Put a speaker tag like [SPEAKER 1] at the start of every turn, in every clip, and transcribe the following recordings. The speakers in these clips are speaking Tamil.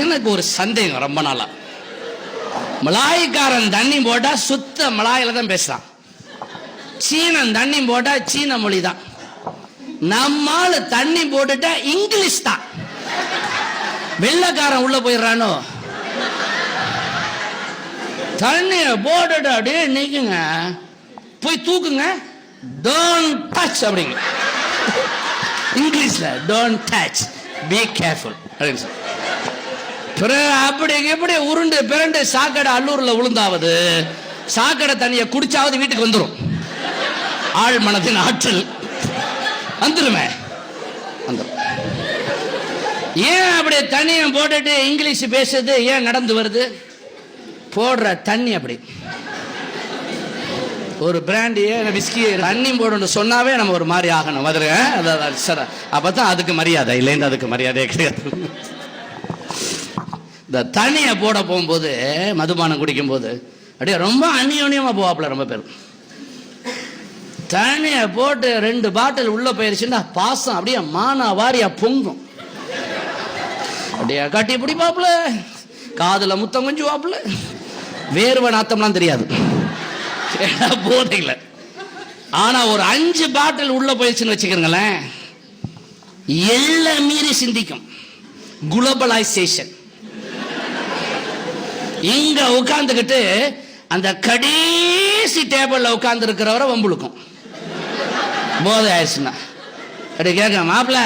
[SPEAKER 1] எனக்கு ஒரு சந்தேகம் ரொம்ப நாளா. மலாய்க்காரன் தண்ணி போட்டா சுத்த மலாயில தான் பேசுறான், சீனன் தண்ணி போட்டா சீன மொழி தான், நம்மால தண்ணி போட்டுட்டா இங்கிலீஷ் தான். வெள்ளக்காரன் உள்ள போயிடுறானோ, தண்ணிய போட்டுட்டு அப்படியே நிக்குங்க, போய் தூக்குங்க, டோன்ட் டச் அப்படிங்க இங்கிலீஷ்ல, டோன்ட் டச், பி கேர்ஃபுல் அப்படின்னு சொல்லி. அப்படி எப்படி உருண்டு பிறண்டு சாக்கடை அல்லூர்ல விழுந்தாவது, சாக்கடை தண்ணியை குடிச்சாவது வீட்டுக்கு வந்துடும். ஆள் மனத்தின் ஆற்றல் வந்துருமே, வந்துடும். ஏன் அப்படி தண்ணியை போட்டுட்டு இங்கிலீஷ் பேசுறது ஏன் நடந்து வருது? போடுற தண்ணி அப்படி. ஒரு பிராண்டியே விஸ்கி தண்ணி போடணும் சொன்னாவே நம்ம ஒரு மாதிரி ஆகணும். சார் அப்பதான் அதுக்கு மரியாதை, இல்லைன்னு அதுக்கு மரியாதையே கிடையாது. இந்த தண்ணியை போட போகும்போது, மதுபானம் குடிக்கும் போது அப்படியே ரொம்ப அந்நியோன்யமா போவாப்புல ரொம்ப பேர். தண்ணியை போட்டு 2 பாட்டில் உள்ள போயிருச்சுன்னா பாசம் அப்படியே மானா வாரியா பொங்கும். அப்படியே கட்டி பிடிப்பாப்புல, காதுல முத்தம் கொஞ்சுவாப்புல, வேர்வை நாத்தம்லாம் தெரியாது போதையில். ஆனா ஒரு 5 பாட்டில் உள்ள போயிடுச்சுன்னு வச்சுக்கிறீங்களேன், எல்லாம் மீறி சிந்திக்கும். குளோபலைசேஷன். இங்க உட்கார்ந்துகிட்டு அந்த கடைசி டேபிள்ல உட்கார்ந்து இருக்கிறவரை வம்புழுக்கும். போதை ஆயிடுச்சுன்னா அப்படி கேட்க, மாப்பிள்ள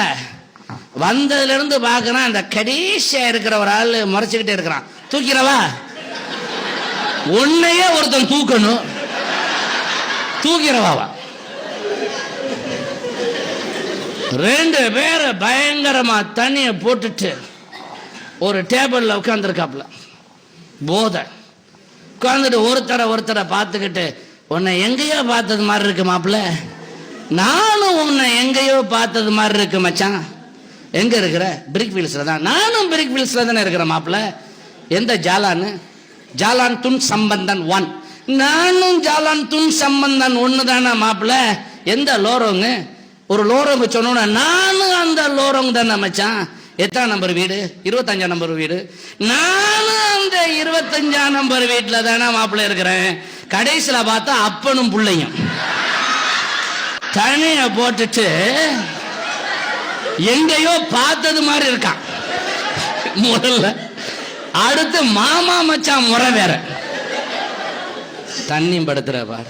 [SPEAKER 1] வந்ததுல இருந்து பாக்குறான் அந்த கடைசியா இருக்கிற ஒரு ஆள் முறைச்சுக்கிட்டே இருக்கிறான், தூக்கிறவா உன்னையே ஒருத்தன் தூக்கணும், தூக்கிறவாவா. 2 பேரை பயங்கரமா தண்ணிய போட்டுட்டு ஒரு டேபிள்ல உட்கார்ந்து இருக்காப்புல, போதை. உட்கார்ந்துட்டு ஒருத்தரை பார்த்துக்கிட்டு, உன்னை எங்கேயோ பார்த்தது மாதிரி இருக்கு மாப்பிள்ள, நானும் உன்னை எங்கேயோ பார்த்தது மாதிரி இருக்கு மச்சான். எங்க இருக்கிற? பிரிக் வீல்ஸ்ல தான். நானும் பிரிக் வீல்ஸ்ல தானே இருக்கிறேன் மாப்பிள்ள. எந்த ஜாலான்னு? Jalan Tun Sampanthan 1. நானும் ஜாலான் துன் சம்பந்தன் 1 தானே மாப்பிள்ள. எந்த லோரோங்க? ஒரு லோரோங்க சொன்ன, நானும் அந்த லோரோங்க தானே மச்சான். எத்தனை நம்பர் வீடு? 25ஆம் நம்பர் வீடு. நானும் அந்த 25ஆம் நம்பர் வீட்டுல தானே மாப்பிள்ள இருக்கிறேன். கடைசியில பார்த்தா அப்பனும் பிள்ளையும் தனிய போட்டுட்டு எங்கேயோ பார்த்தது மாதிரி இருக்கான் முதல்ல. அடுத்து மாமா மச்சான் முறை வேற. தண்ணி படுத்துற பாரு.